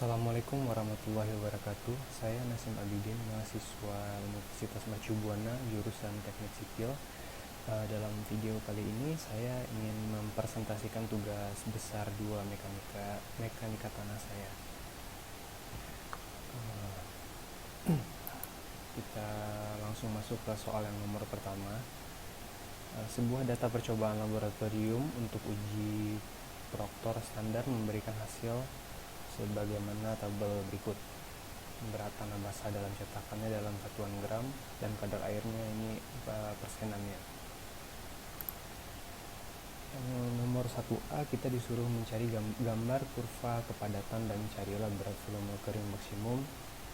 Assalamualaikum warahmatullahi wabarakatuh. Saya Nasim Abidin, mahasiswa Universitas Mercu Buana, jurusan Teknik Sipil. Dalam video kali ini saya ingin mempresentasikan tugas besar 2 mekanika tanah saya. Kita langsung masuk ke soal yang nomor pertama. Sebuah data percobaan laboratorium untuk uji proktor standar memberikan hasil sebagaimana tabel berikut. Berat tanah basah dalam cetakannya dalam satuan gram, dan kadar airnya ini persenannya. Nomor 1A, kita disuruh mencari gambar kurva kepadatan dan carilah berat volume kering maksimum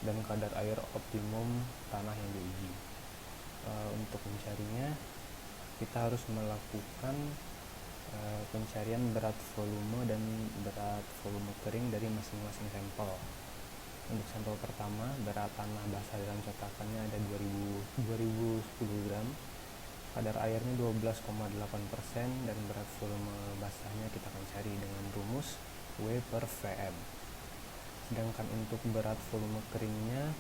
dan kadar air optimum tanah yang diuji. Untuk mencarinya, kita harus melakukan pencarian berat volume dan berat volume kering dari masing-masing sampel. Untuk sampel pertama, berat tanah basah dalam cetakannya ada 2010 gram, kadar airnya 12,8%, dan berat volume basahnya kita akan cari dengan rumus W per Vm. Sedangkan untuk berat volume keringnya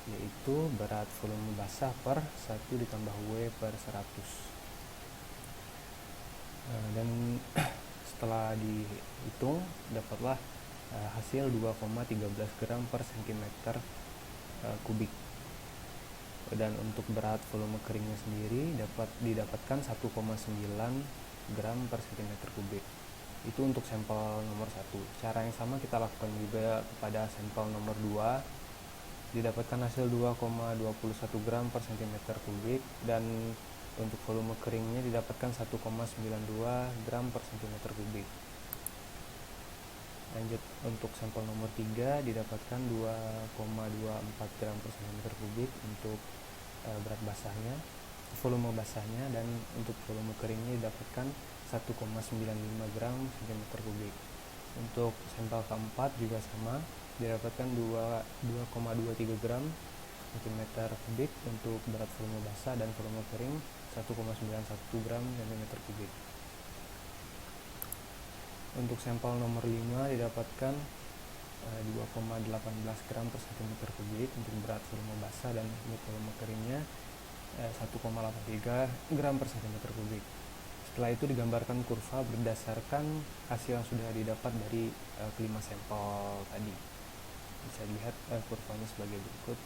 yaitu berat volume basah per 1 ditambah W per 100. Dan setelah dihitung dapatlah hasil 2,13 gram per cm kubik. Dan untuk berat volume keringnya sendiri didapatkan 1,9 gram per cm kubik. Itu untuk sampel nomor 1. Cara yang sama kita lakukan juga pada sampel nomor 2. Didapatkan hasil 2,21 gram per cm kubik, dan untuk volume keringnya didapatkan 1,92 gram per cm kubik. Lanjut, untuk sampel nomor 3 didapatkan 2,24 gram per cm kubik untuk berat basahnya, volume basahnya, dan untuk volume keringnya didapatkan 1,95 gram cm kubik. Untuk sampel keempat juga sama, didapatkan 2,23 gram cm kubik untuk berat volume basah, dan volume kering 1,91 gram cm kubik. Untuk sampel nomor 5 didapatkan 2,18 gram per cm kubik untuk berat volume basah, dan untuk volume keringnya 1,83 gram per cm kubik. Setelah itu digambarkan kurva berdasarkan hasil yang sudah didapat dari kelima sampel tadi. Bisa dilihat kurvanya sebagai berikut,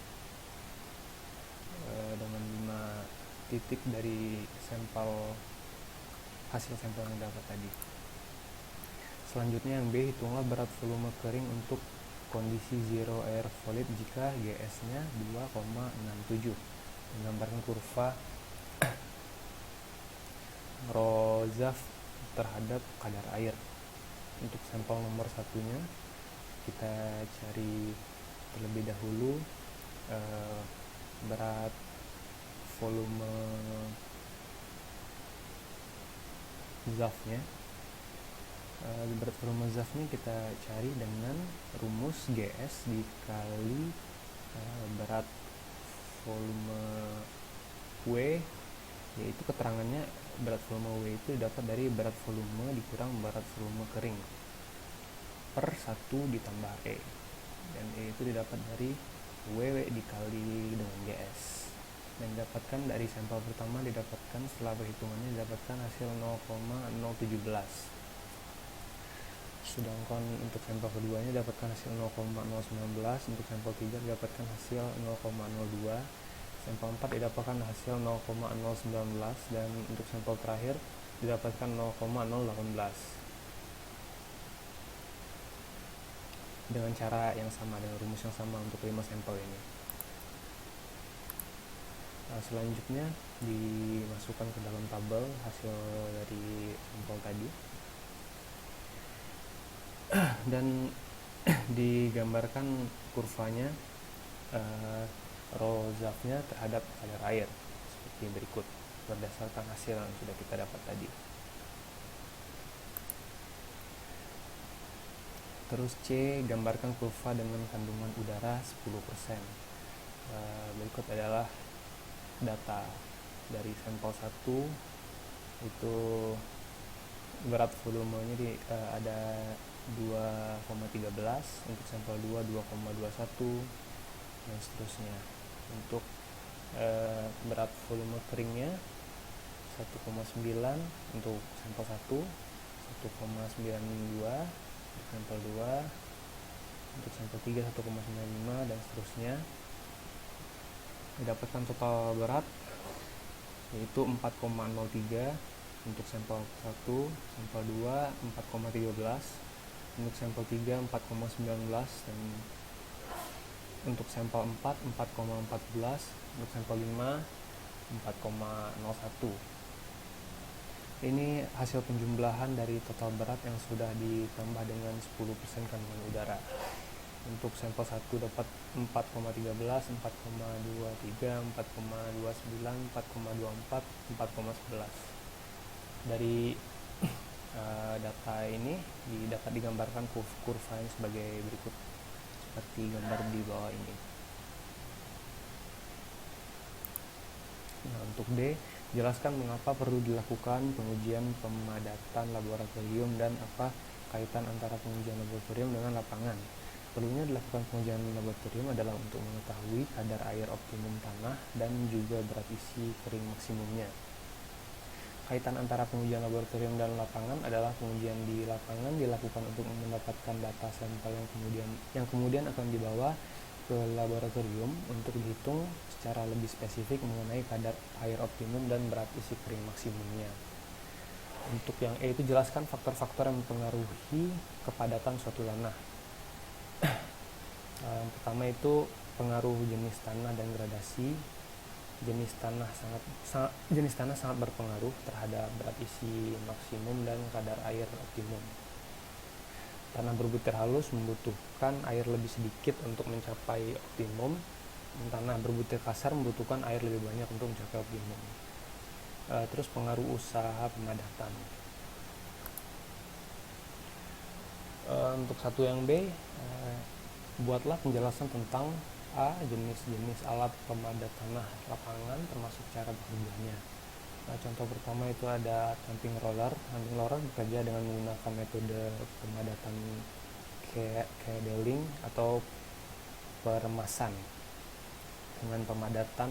dengan 5 titik dari hasil sampel yang dapat tadi. Selanjutnya yang B, hitunglah berat volume kering untuk kondisi zero air solid jika GS nya 2,67. Menggambarkan kurva Rho-Zav terhadap kadar air. Untuk sampel nomor 1-nya kita cari terlebih dahulu berat volume Zav-nya. Berat volume Zav-nya kita cari dengan rumus GS dikali berat volume W, yaitu keterangannya berat volume W itu dapat dari berat volume dikurang berat volume kering per 1 ditambah E, dan E itu didapat dari W dikali dengan GS, dan didapatkan dari sampel pertama didapatkan setelah perhitungannya didapatkan hasil 0,017. Sedangkan untuk sampel keduanya dapatkan hasil 0,019, untuk sampel 3 didapatkan hasil 0,02, sampel 4 didapatkan hasil 0,019, dan untuk sampel terakhir didapatkan 0,018. Dengan cara yang sama, dengan rumus yang sama untuk 5 sampel ini. Selanjutnya dimasukkan ke dalam tabel hasil dari sampel tadi, dan digambarkan kurvanya Rho-Zav-nya terhadap kadar air seperti berikut berdasarkan hasil yang sudah kita dapat tadi. Terus C, gambarkan kurva dengan kandungan udara 10%. Berikut adalah data dari sampel 1, itu berat volumenya ada 2,13, untuk sampel 2 2,21, dan seterusnya. Untuk berat volume keringnya 1,9 untuk sampel 1, 1,92 untuk sampel 2, untuk sampel 3 1,95, dan seterusnya. Didapatkan total berat yaitu 4,03 untuk sampel 1, sampel 2 4,13, untuk sampel 3 4,19, dan untuk sampel 4 4,14, untuk sampel 5 4,01. Ini hasil penjumlahan dari total berat yang sudah ditambah dengan 10% kandungan udara. Untuk sampel 1 dapat 4,13, 4,23, 4,29, 4,24, 4,11. Dari data ini dapat digambarkan kurvanya sebagai berikut, seperti gambar di bawah ini. Nah, untuk D, jelaskan mengapa perlu dilakukan pengujian pemadatan laboratorium dan apa kaitan antara pengujian laboratorium dengan lapangan. Perlunya dilakukan pengujian laboratorium adalah untuk mengetahui kadar air optimum tanah dan juga berat isi kering maksimumnya. Kaitan antara pengujian laboratorium dan lapangan adalah pengujian di lapangan dilakukan untuk mendapatkan data sampel yang kemudian akan dibawa ke laboratorium untuk dihitung secara lebih spesifik mengenai kadar air optimum dan berat isi kering maksimumnya. Untuk yang E itu jelaskan faktor-faktor yang mempengaruhi kepadatan suatu tanah. Yang pertama itu pengaruh jenis tanah dan gradasi. Jenis tanah sangat berpengaruh terhadap berat isi maksimum dan kadar air optimum. Tanah berbutir halus membutuhkan air lebih sedikit untuk mencapai optimum. Tanah berbutir kasar membutuhkan air lebih banyak untuk mencapai optimum. Terus pengaruh usaha pemadatan. Untuk satu yang B, buatlah penjelasan tentang A. Jenis-jenis alat pemadat tanah lapangan termasuk cara bekerjanya. Contoh pertama itu ada thumping roller. Thumping roller bekerja dengan menggunakan metode pemadatan cadeling atau peremasan. Dengan pemadatan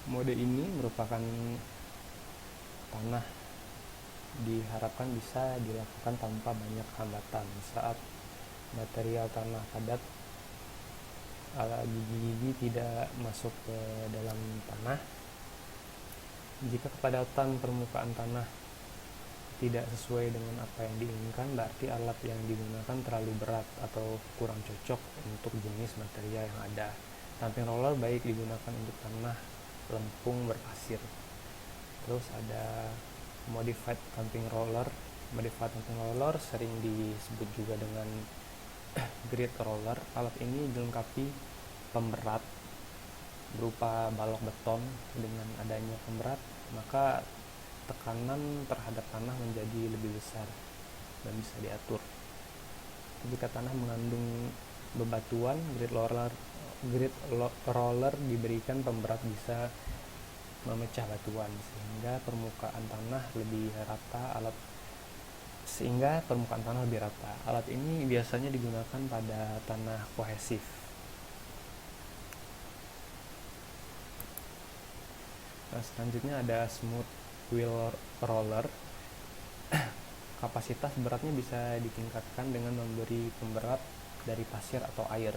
mode ini merupakan tanah diharapkan bisa dilakukan tanpa banyak hambatan saat material tanah padat gigi-gigi tidak masuk ke dalam tanah. Jika kepadatan permukaan tanah tidak sesuai dengan apa yang diinginkan, berarti alat yang digunakan terlalu berat atau kurang cocok untuk jenis material yang ada. Thumping roller baik digunakan untuk tanah lempung berpasir. Terus ada modified thumping roller. Modified thumping roller sering disebut juga dengan grid roller. Alat ini dilengkapi pemberat berupa balok beton. Dengan adanya pemberat, maka tekanan terhadap tanah menjadi lebih besar dan bisa diatur. Jika tanah mengandung bebatuan, grid roller diberikan pemberat bisa memecah batuan sehingga permukaan tanah lebih rata. Alat ini biasanya digunakan pada tanah kohesif. Selanjutnya ada smooth wheel roller. Kapasitas beratnya bisa ditingkatkan dengan memberi pemberat dari pasir atau air.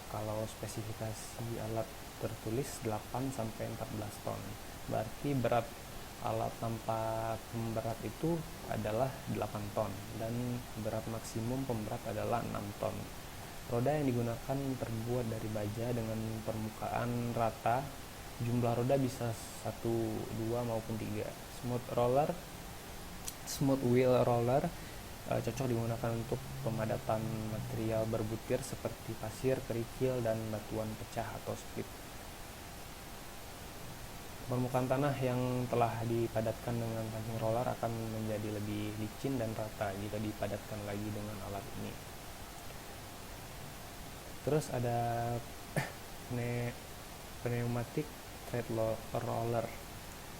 Kalau spesifikasi alat tertulis 8-14 ton. Berarti berat alat tanpa pemberat itu adalah 8 ton dan berat maksimum pemberat adalah 6 ton. Roda yang digunakan terbuat dari baja dengan permukaan rata. Jumlah roda bisa 1, 2 maupun 3. Smooth wheel roller cocok digunakan untuk pemadatan material berbutir seperti pasir, kerikil, dan batuan pecah atau split. Permukaan tanah yang telah dipadatkan dengan thumping roller akan menjadi lebih licin dan rata jika dipadatkan lagi dengan alat ini. Terus ada pneumatic tread roller.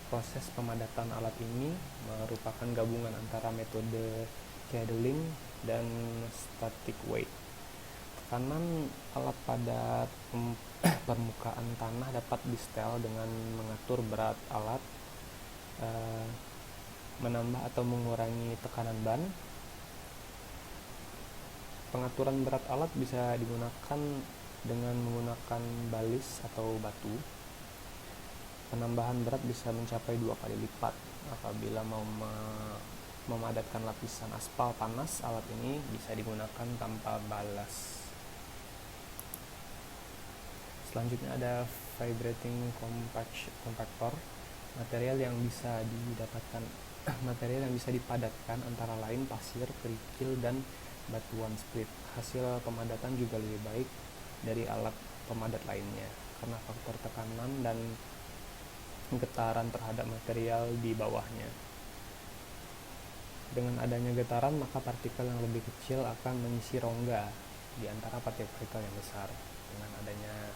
Proses pemadatan alat ini merupakan gabungan antara metode scheduling, dan static weight. Tekanan alat pada permukaan tanah dapat di-setel dengan mengatur berat alat, menambah atau mengurangi tekanan ban. Pengaturan berat alat bisa digunakan dengan menggunakan balis atau batu. Penambahan berat bisa mencapai 2 kali lipat. Apabila mau memadatkan lapisan aspal panas, alat ini bisa digunakan tanpa balas. Selanjutnya ada vibrating compactor. Material yang bisa dipadatkan antara lain pasir, kerikil, dan batuan split. Hasil pemadatan juga lebih baik dari alat pemadat lainnya karena faktor tekanan dan getaran terhadap material di bawahnya. Dengan adanya getaran, maka partikel yang lebih kecil akan mengisi rongga di antara partikel yang besar. Dengan adanya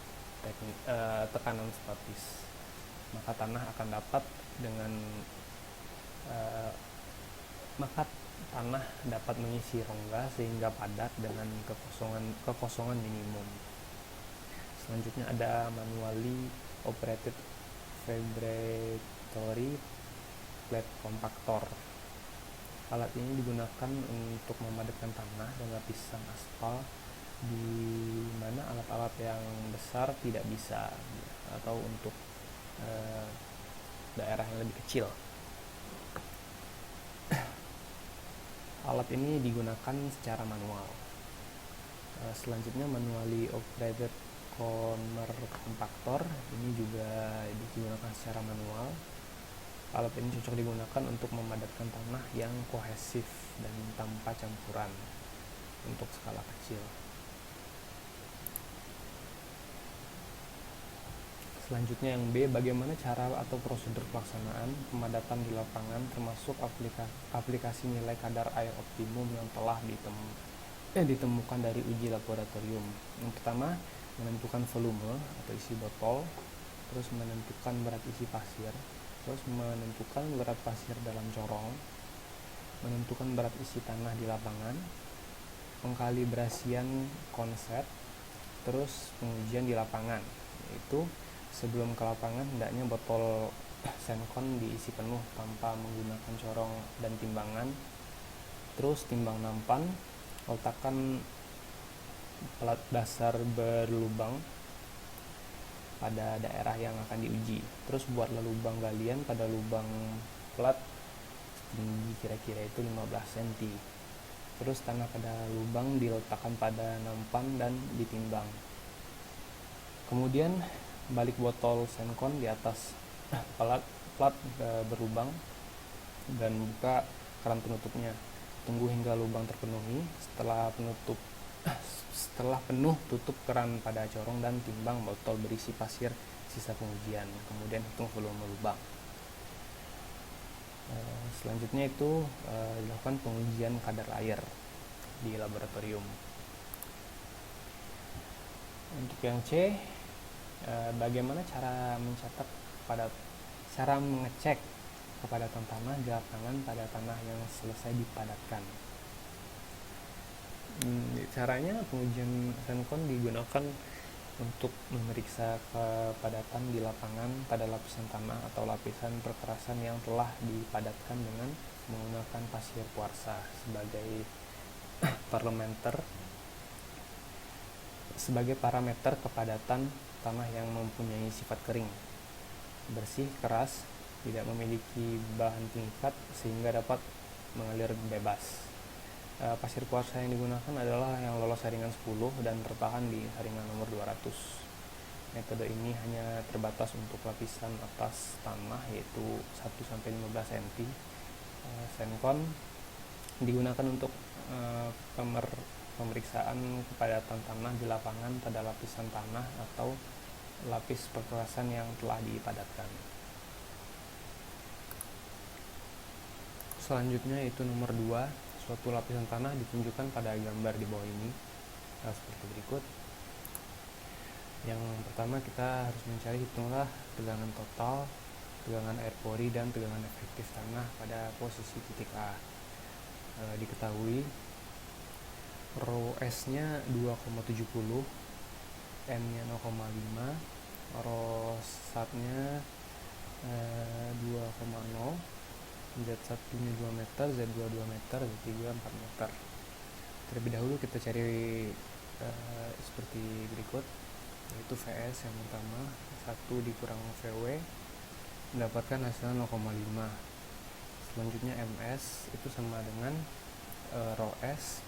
tekanan statis, maka tanah akan dapat mengisi rongga sehingga padat dengan kekosongan minimum. Selanjutnya ada manually operated vibratory plate compactor. Alat ini digunakan untuk memadatkan tanah dan lapisan aspal di mana alat-alat yang besar tidak bisa, atau untuk daerah yang lebih kecil. Alat ini digunakan secara manual. Selanjutnya manually operated corner compactor, ini juga digunakan secara manual. Alat ini cocok digunakan untuk memadatkan tanah yang kohesif dan tanpa campuran untuk skala kecil. Selanjutnya yang B, bagaimana cara atau prosedur pelaksanaan pemadatan di lapangan termasuk aplikasi nilai kadar air optimum yang telah ditemukan dari uji laboratorium. Yang pertama, menentukan volume atau isi botol, terus menentukan berat isi pasir, terus menentukan berat pasir dalam corong, menentukan berat isi tanah di lapangan, pengkalibrasian konsep, terus pengujian di lapangan, yaitu sebelum ke lapangan hendaknya botol senkon diisi penuh tanpa menggunakan corong dan timbangan. Terus timbang nampan, letakkan pelat dasar berlubang pada daerah yang akan diuji. Terus buatlah lubang galian pada lubang pelat tinggi kira-kira itu 15 cm. Terus tanah pada lubang diletakkan pada nampan dan ditimbang. Kemudian balik botol senkon di atas plat berlubang dan buka keran penutupnya. Tunggu hingga lubang terpenuhi. Setelah penuh, tutup keran pada corong dan timbang botol berisi pasir sisa pengujian. Kemudian hitung volume lubang. Selanjutnya itu dilakukan pengujian kadar air di laboratorium. Untuk yang C, bagaimana cara mengecek kepadatan tanah di lapangan pada tanah yang selesai dipadatkan. Caranya pengujian senkon digunakan untuk memeriksa kepadatan di lapangan pada lapisan tanah atau lapisan perkerasan yang telah dipadatkan dengan menggunakan pasir kuarsa sebagai parameter kepadatan tanah yang mempunyai sifat kering, bersih, keras, tidak memiliki bahan pengikat sehingga dapat mengalir bebas. Pasir kuarsa yang digunakan adalah yang lolos saringan 10 dan tertahan di saringan nomor 200. Metode ini hanya terbatas untuk lapisan atas tanah yaitu 1-15 cm. Senkon digunakan untuk pemeriksaan kepadatan tanah di lapangan pada lapisan tanah atau lapis perkerasan yang telah dipadatkan. Selanjutnya itu nomor 2, suatu lapisan tanah ditunjukkan pada gambar di bawah ini seperti berikut. Yang pertama, kita harus mencari hitunglah tegangan total, tegangan air pori, dan tegangan efektif tanah pada posisi titik A. diketahui rho S-nya 2,70, N-nya 0,5, rho SAT-nya 2,0, Z1-nya 2 meter, Z2 2 meter, Z3 4 meter. Terlebih dahulu kita cari seperti berikut, yaitu VS yang pertama 1 dikurang VW, mendapatkan hasilnya 0,5. Selanjutnya MS itu sama dengan rho S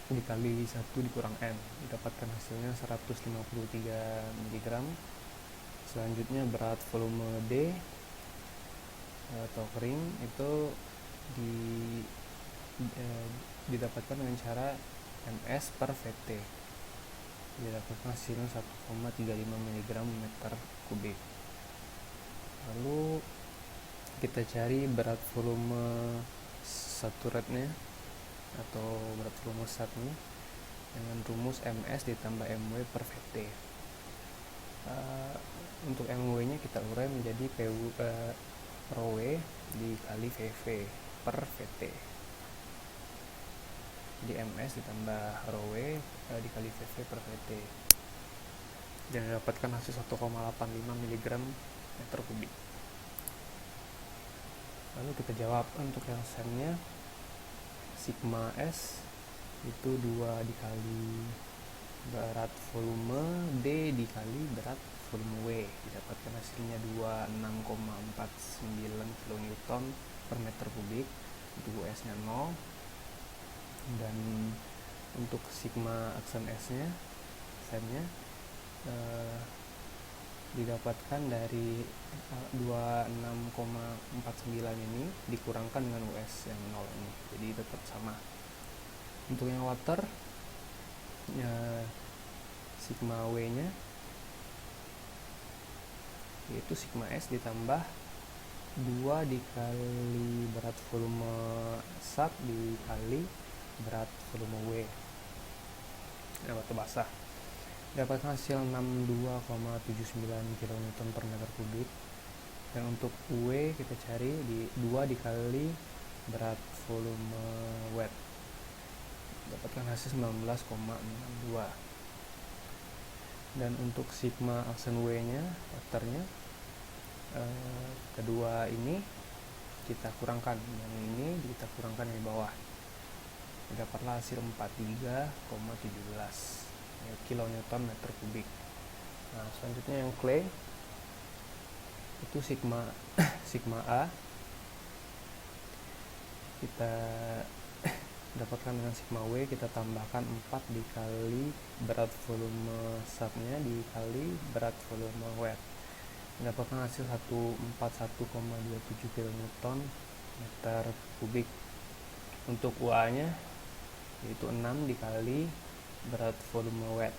dikali 1 dikurang N, didapatkan hasilnya 153 mg. Selanjutnya berat volume D atau kering itu didapatkan dengan cara MS per VT, didapatkan hasilnya 1,35 mg meter kubik. Lalu kita cari berat volume saturate-nya atau berat volume SAT-nya dengan rumus MS ditambah MW per VT. Untuk MW-nya kita urai menjadi rho W dikali VV per VT. Jadi MS ditambah rho W dikali VV per VT, dan didapatkan hasil 1,85 mg meter kubik. Lalu kita jawab untuk yang SEM-nya, sigma S itu 2 dikali berat volume D dikali berat volume W, didapatkan hasilnya 26,49 kN per meter kubik. Untuk US nya 0, dan untuk sigma aksen S nya SEM-nya didapatkan dari 26,49 ini dikurangkan dengan US yang 0 ini, jadi tetap sama. Untuk yang water sigma W nya yaitu sigma S ditambah 2 dikali berat volume SAT dikali berat volume W, water basah, dapatkan hasil 62,79 kN per meter kubik. Dan untuk W kita cari di 2 dikali berat volume wet, dapatkan hasil 19,62. Dan untuk sigma aksen W nya waternya, kedua ini kita kurangkan, yang ini kita kurangkan di bawah, dapatlah hasil 43,17 kN meter kubik. Nah, selanjutnya yang clay itu sigma A kita dapatkan dengan sigma W, kita tambahkan 4 dikali berat volume SAT-nya dikali berat volume wet, mendapatkan hasil 141,27 kN meter kubik. Untuk UA-nya yaitu 6 dikali berat volume wet,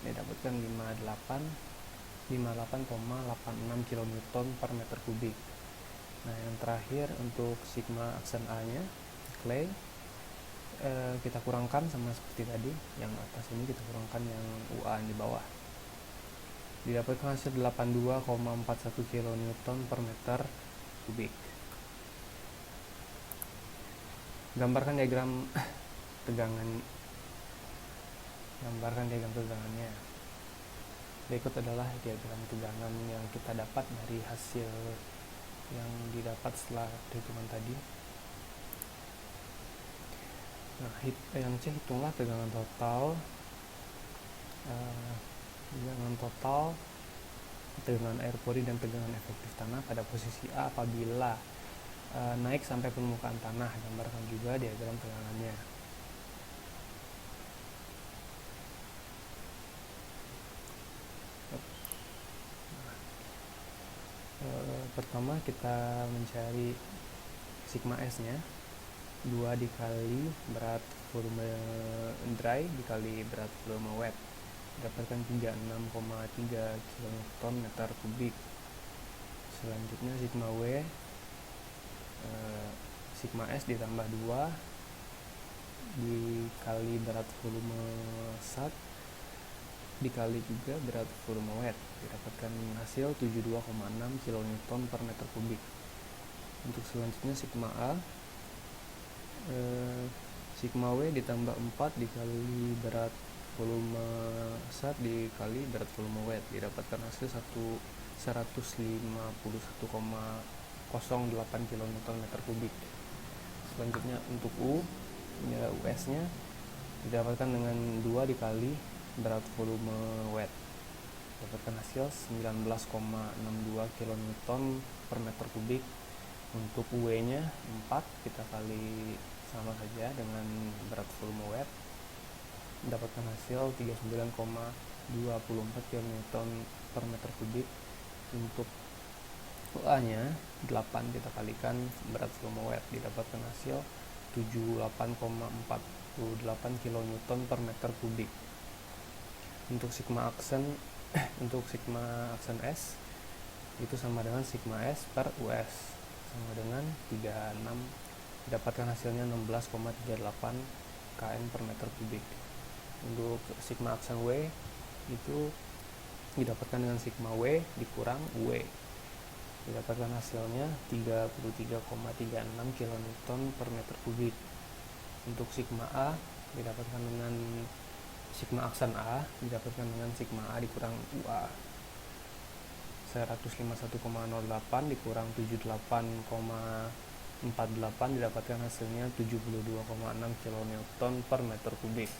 didapatkan 58,86 kN per meter kubik. Nah, yang terakhir untuk sigma aksen A-nya clay, kita kurangkan sama seperti tadi, yang atas ini kita kurangkan yang UA di bawah, didapatkan hasil 82,41 kN per meter kubik. Gambarkan diagram tegangannya. Berikut adalah diagram tegangan yang kita dapat dari hasil yang didapat setelah perhitungan tadi. Nah, yang C, hitunglah tegangan total. Tegangan air pori dan tegangan efektif tanah pada posisi A apabila naik sampai permukaan tanah. Gambarkan juga diagram tegangannya. Pertama kita mencari sigma S nya, 2 dikali berat volume dry dikali berat volume wet, dapatkan 36,3 kN meter kubik. Selanjutnya sigma W, sigma S ditambah 2 dikali berat volume SAT dikali juga berat volume wet, didapatkan hasil 72,6 kN per meter kubik. Untuk selanjutnya sigma A, sigma W ditambah 4 dikali berat volume zat dikali berat volume wet, didapatkan hasil 151,08 kN meter kubik. Selanjutnya untuk U, ya US nya didapatkan dengan 2 dikali berat volume wet, dapatkan hasil 19,62 kN per meter kubik. Untuk W nya 4 kita kali sama saja dengan berat volume wet, mendapatkan hasil 39,24 kN per meter kubik. Untuk A nya 8 kita kalikan berat volume wet, didapatkan hasil 78,48 kN per meter kubik. Untuk sigma aksen S itu sama dengan sigma S per US, sama dengan 36, didapatkan hasilnya 16,38 kN per meter kubik. Untuk sigma aksen W itu didapatkan dengan sigma W dikurang W, didapatkan hasilnya 33,36 kN per meter kubik. Untuk sigma A didapatkan dengan sigma aksen A didapatkan dengan sigma A dikurang UA, 151,08 dikurang 78,48 didapatkan hasilnya 72,6 kN per meter kubik.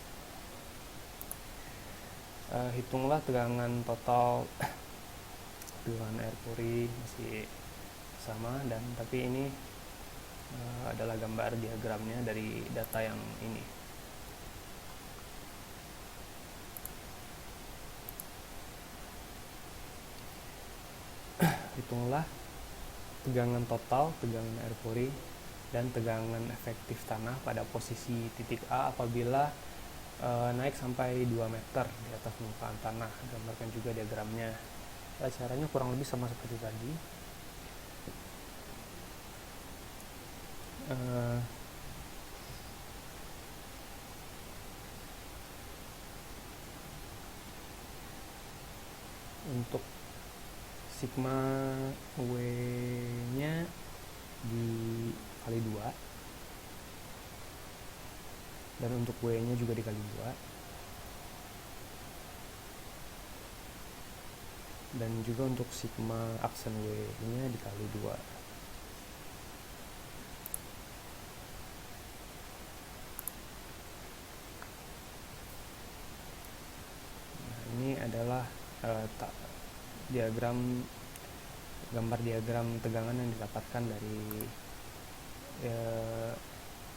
Hitunglah tegangan total tegangan air pori masih sama, dan tapi ini adalah gambar diagramnya dari data yang ini. Hitunglah tegangan total, tegangan air pori, dan tegangan efektif tanah pada posisi titik A apabila naik sampai 2 meter di atas permukaan tanah. Gambarkan juga diagramnya. Caranya kurang lebih sama seperti tadi. Untuk sigma W nya dikali 2, dan untuk W nya juga dikali 2, dan juga untuk sigma aksen W nya dikali 2. Nah, ini adalah gambar diagram tegangan yang didapatkan dari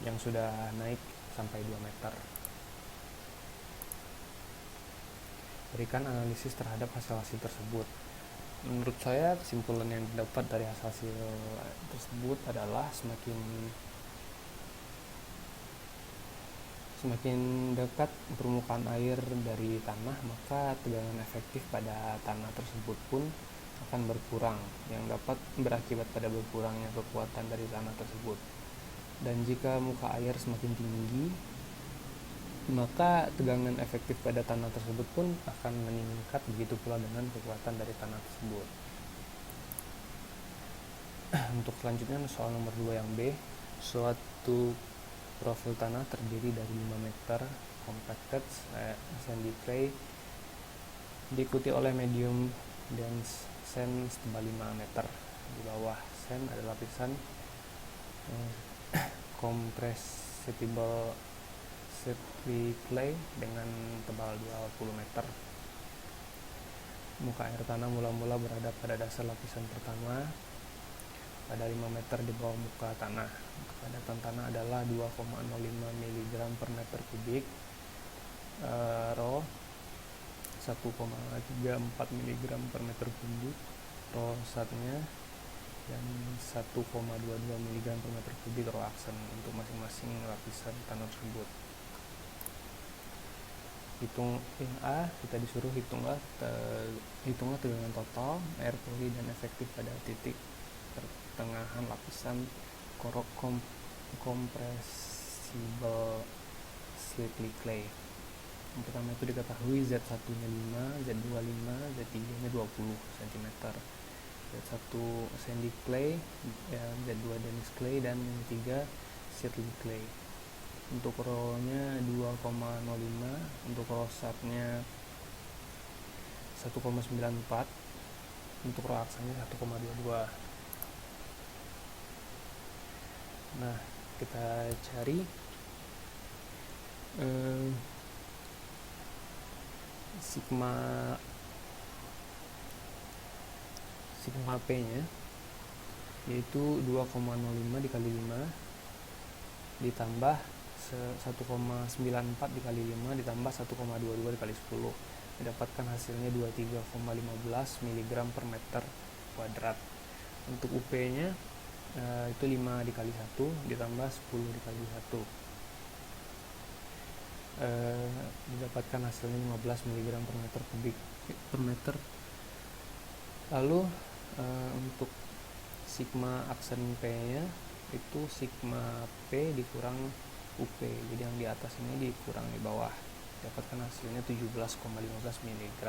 yang sudah naik sampai 2 meter. Berikan analisis terhadap hasil-hasil tersebut. Menurut saya kesimpulan yang didapat dari hasil tersebut adalah semakin dekat permukaan air dari tanah, maka tegangan efektif pada tanah tersebut pun akan berkurang, yang dapat berakibat pada berkurangnya kekuatan dari tanah tersebut. Dan jika muka air semakin tinggi, maka tegangan efektif pada tanah tersebut pun akan meningkat, begitu pula dengan kekuatan dari tanah tersebut. Untuk selanjutnya soal nomor 2 yang B, suatu profil tanah terdiri dari 5 meter compacted sandy clay diikuti oleh medium dense sand setebal 5 meter. Di bawah sand ada lapisan compressible slippery clay dengan tebal 20 meter. Muka air tanah mula-mula berada pada dasar lapisan pertama pada 5 meter di bawah muka tanah. Kepadatan tanah adalah 2,05 mg per meter kubik, rho 1,34 mg per meter kubik, rho zatnya, dan 1,22 mg per meter kubik rho aksen untuk masing-masing lapisan tanah tersebut. Hitung yang A, kita disuruh hitunglah tegangan total air pori dan efektif pada titik pertengahan lapisan compressible slippery clay. Yang pertama itu diketahui Z1 nya 5, Z2 5, Z3 nya 20 cm, Z1 sandy clay, Z2 dense clay, dan yang ketiga Shirley clay. Untuk rollnya 2,05, untuk roll startnya 1,94, untuk roll aksanya 1,22. Nah, kita cari sigma P nya, yaitu 2,05 dikali 5 ditambah 1,94 dikali 5 ditambah 1,22 dikali 10, didapatkan hasilnya 23,15 mg per meter kuadrat. Untuk UP nya itu 5 dikali 1 ditambah 10 dikali 1, didapatkan hasilnya 15 mg per meter kubik per meter. Lalu untuk sigma aksen P nya itu sigma P dikurang UP, jadi yang di atas ini dikurang di bawah, dapatkan hasilnya 17,15 mg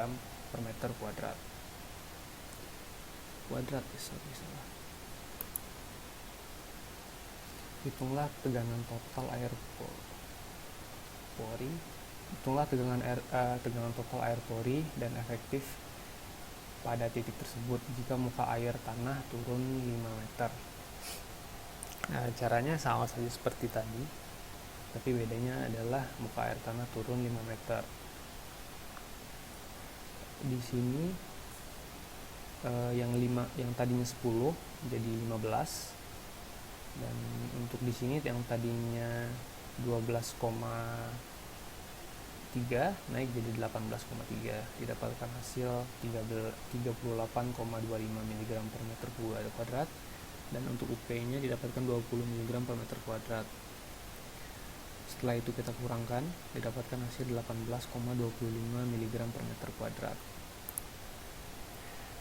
per meter kuadrat. Salah. Hitunglah tegangan total air pori. Hitunglah tegangan total air pori dan efektif pada titik tersebut jika muka air tanah turun 5 meter. Nah, caranya sama saja seperti tadi, tapi bedanya adalah muka air tanah turun 5 meter. Di sini yang tadinya 10 jadi 15, dan untuk di sini yang tadinya 12,3 naik jadi 18,3, didapatkan hasil 38,25 mg per meter kuadrat, dan untuk UP nya didapatkan 20 mg per meter kuadrat. Setelah itu kita kurangkan, didapatkan hasil 18,25 mg per meter kuadrat.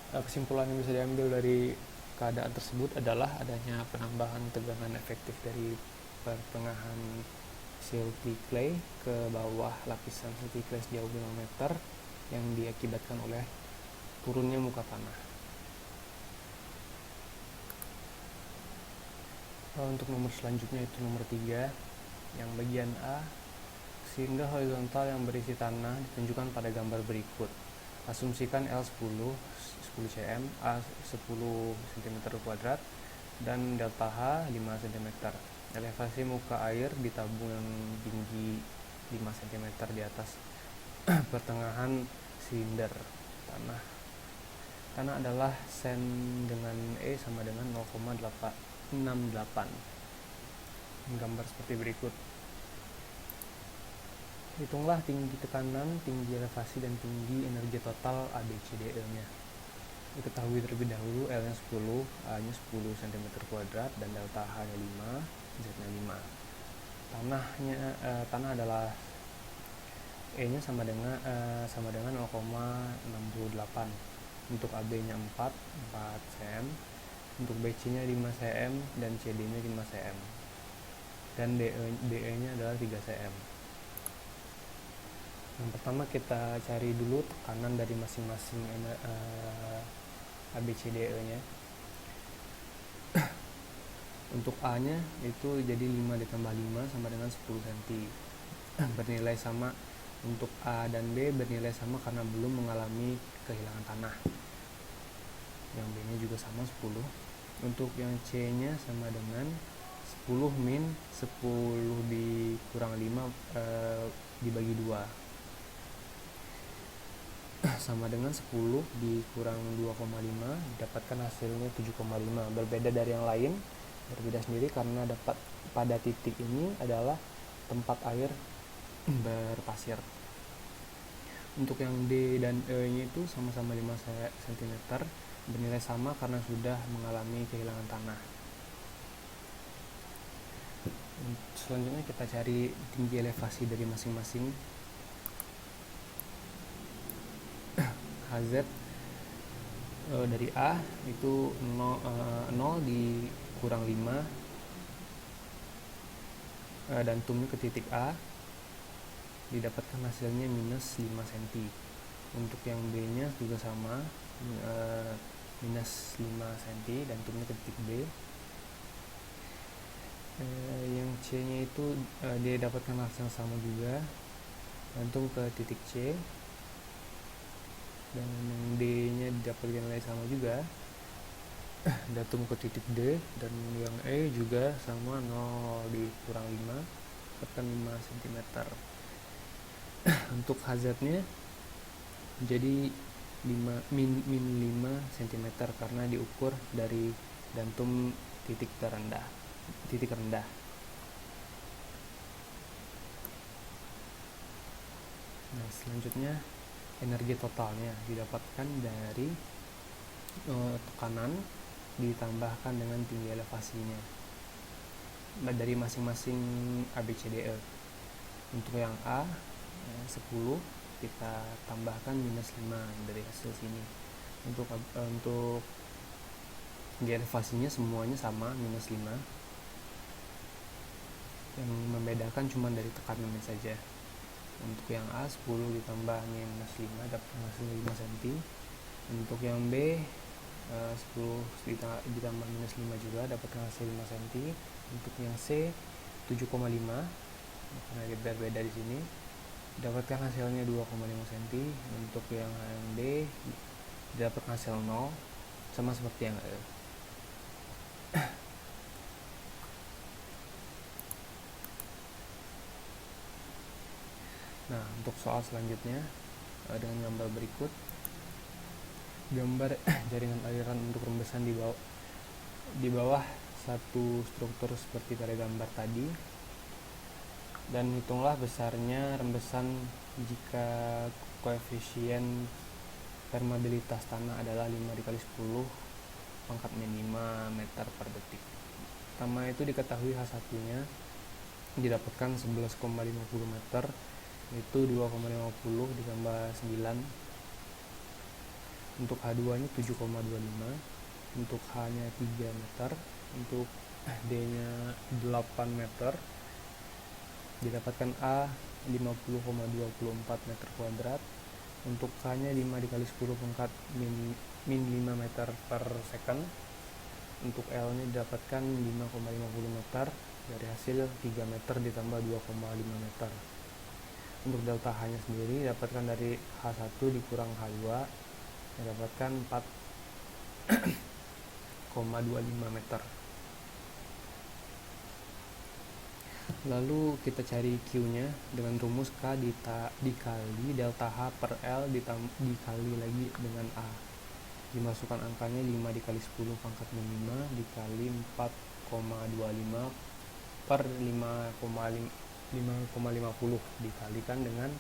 Kesimpulan yang bisa diambil dari keadaan tersebut adalah adanya penambahan tegangan efektif dari pertengahan silty clay ke bawah lapisan silty clay sejauh 5 meter yang diakibatkan oleh turunnya muka tanah. Untuk nomor selanjutnya itu nomor 3, yang bagian A, sehingga horizontal yang berisi tanah ditunjukkan pada gambar berikut. Asumsikan L10 cm, A 10 cm2 dan delta H 5 cm. Elevasi muka air di tabung yang tinggi 5 cm di atas pertengahan silinder tanah. Tanah adalah sen dengan E sama dengan 0,68. Gambar seperti berikut. Hitunglah tinggi tekanan, tinggi elevasi, dan tinggi energi total ABCDE-nya. Diketahui terlebih dahulu L-nya 10, A-nya 10 cm2 dan delta H-nya 5, Z-nya 5. Tanah adalah E-nya sama dengan 0,68. Untuk AB-nya 4 cm, untuk BC-nya 5 cm dan CD-nya 5 cm. Dan DE-nya adalah 3 cm. Yang pertama kita cari dulu tekanan dari masing-masing ABCDE-nya. Untuk A-nya itu jadi 5 ditambah 5 sama dengan 10 cm. Bernilai sama. Untuk A dan B bernilai sama karena belum mengalami kehilangan tanah. Yang B-nya juga sama 10. Untuk yang C-nya sama dengan 10 min 10 dikurang 5 dibagi 2 sama dengan 10 dikurang 2,5, didapatkan hasilnya 7,5. Berbeda dari yang lain, berbeda sendiri karena dapat pada titik ini adalah tempat air berpasir. Untuk yang D dan E nya itu sama-sama 5 cm, bernilai sama karena sudah mengalami kehilangan tanah. Selanjutnya kita cari tinggi elevasi dari masing-masing. HZ dari A itu 0 dikurang 5 dan tumnya ke titik A, didapatkan hasilnya minus 5 cm. Untuk yang B nya juga sama, minus 5 cm dan tumnya ke titik B. Yang C nya itu dia dapatkan hasil yang sama juga, gantung ke titik C, dan yang D nya didapatkan nilai sama juga, datum ke titik D, dan yang E juga sama, 0 dikurang 5 dapatkan 5 cm. Untuk hazardnya jadi min 5 cm karena diukur dari datum titik rendah. Nah, selanjutnya energi totalnya didapatkan dari tekanan ditambahkan dengan tinggi elevasinya dari masing-masing ABCDE. Untuk yang A 10 kita tambahkan minus 5 dari hasil sini. Untuk tinggi elevasinya semuanya sama, minus 5. Yang membedakan cuma dari tekanannya saja. Untuk yang A 10 ditambah minus 5 dapat hasil 5 cm. Untuk yang B 10 ditambah minus 5 juga dapat hasil 5 cm. Untuk yang C 7,5 karena berbeda di sini dapatkan hasilnya 2,5 cm. Untuk yang D dapat hasil 0 sama seperti yang E. Nah, untuk soal selanjutnya dengan gambar berikut, gambar jaringan aliran untuk rembesan di bawah satu struktur seperti pada gambar tadi, dan hitunglah besarnya rembesan jika koefisien permeabilitas tanah adalah 5 dikali 10 pangkat min 5 meter per detik. Pertama itu diketahui H1 nya didapatkan 11,50 meter, itu 2,50 ditambah 9. Untuk H2 nya 7,25, untuk H nya 3 meter, untuk D nya 8 meter, didapatkan A 50,24 meter kuadrat. Untuk K nya 5 dikali 10 pangkat min 5 meter per second. Untuk L nya didapatkan 5,50 meter dari hasil 3 meter ditambah 2,5 meter. Untuk delta H nya sendiri didapatkan dari H1 dikurang H2, mendapatkan 4,25 meter. Lalu kita cari Q nya dengan rumus K dikali delta H per L dikali lagi dengan A. Dimasukkan angkanya 5 dikali 10 pangkat min 5 dikali 4,25 per 5,50 dikalikan dengan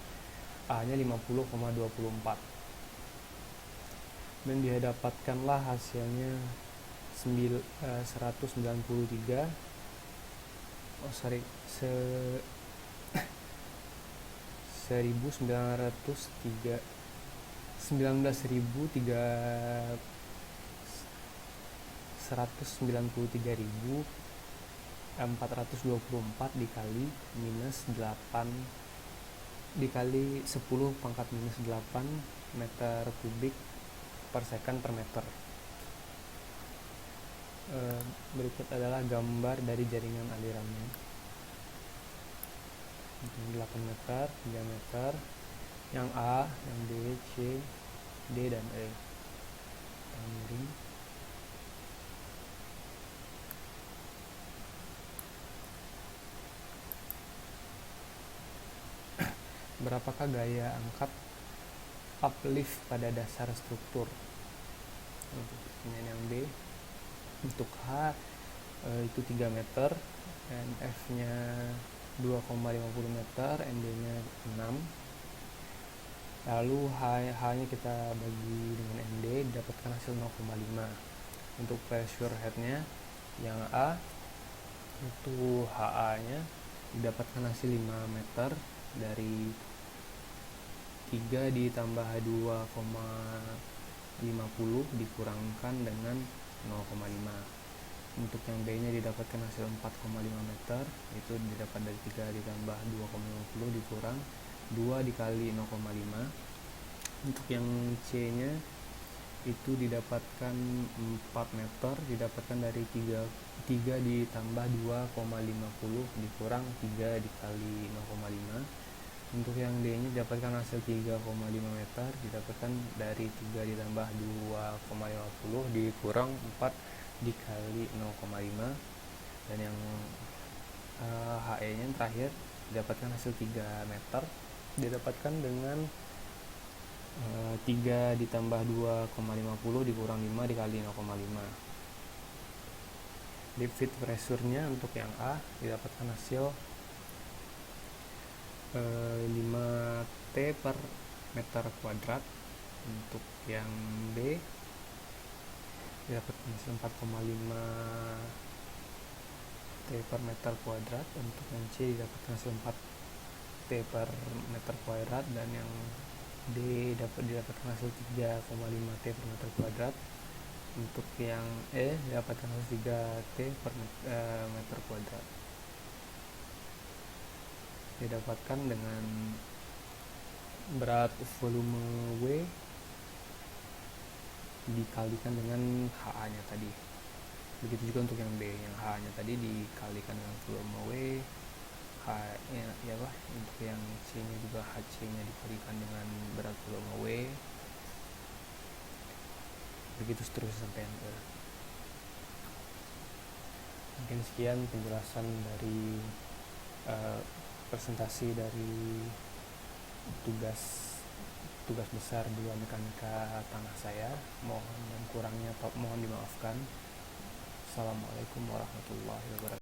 A nya 50,24, dan didapatkanlah hasilnya 1903 424 dikali minus 8 dikali 10 pangkat minus 8 meter kubik per second per meter. Berikut adalah gambar dari jaringan alirannya. 8 meter, 3 meter, yang A, yang B, C, D, dan E. Miring. Berapakah gaya angkat uplift pada dasar struktur? Untuk yang B. Untuk H itu 3 meter, NF nya 2,50 meter, ND nya 6. Lalu H nya kita bagi dengan ND, didapatkan hasil 0,5. Untuk pressure head nya yang A itu HA nya didapatkan hasil 5 meter dari 3 ditambah 2,50 dikurangkan dengan 0,5. Untuk yang B nya didapatkan hasil 4,5 meter, itu didapat dari 3 ditambah 2,50 dikurang 2 dikali 0,5. Untuk yang C nya itu didapatkan 4 meter, didapatkan dari 3 ditambah 2,50 dikurang 3 dikali 0,5. Untuk yang D nya didapatkan hasil 3,5 meter, didapatkan dari 3 ditambah 2,50 dikurang 4 dikali 0,5. Dan yang HE nya terakhir didapatkan hasil 3 meter, didapatkan dengan 3 ditambah 2,50 dikurang 5 dikali 0,5. Deep feed pressure-nya untuk yang A didapatkan hasil 5T per meter kuadrat. Untuk yang B didapatkan hasil 4,5 T per meter kuadrat. Untuk yang C didapatkan hasil 4 T per meter kuadrat, dan yang D didapatkan hasil 3,5 T per meter kuadrat. Untuk yang E didapatkan hasil 3 T per meter kuadrat. Didapatkan dengan berat volume W dikalikan dengan HA nya tadi. Begitu juga untuk yang B, yang HA nya tadi dikalikan dengan volume W, untuk yang C nya juga HC nya dikalikan dengan berat volume W, begitu seterusnya sampai yang E. Mungkin sekian penjelasan dari presentasi dari tugas besar 2 mekanika tanah saya. Mohon dan kurangnya mohon dimaafkan. Assalamualaikum warahmatullahi wabarakatuh.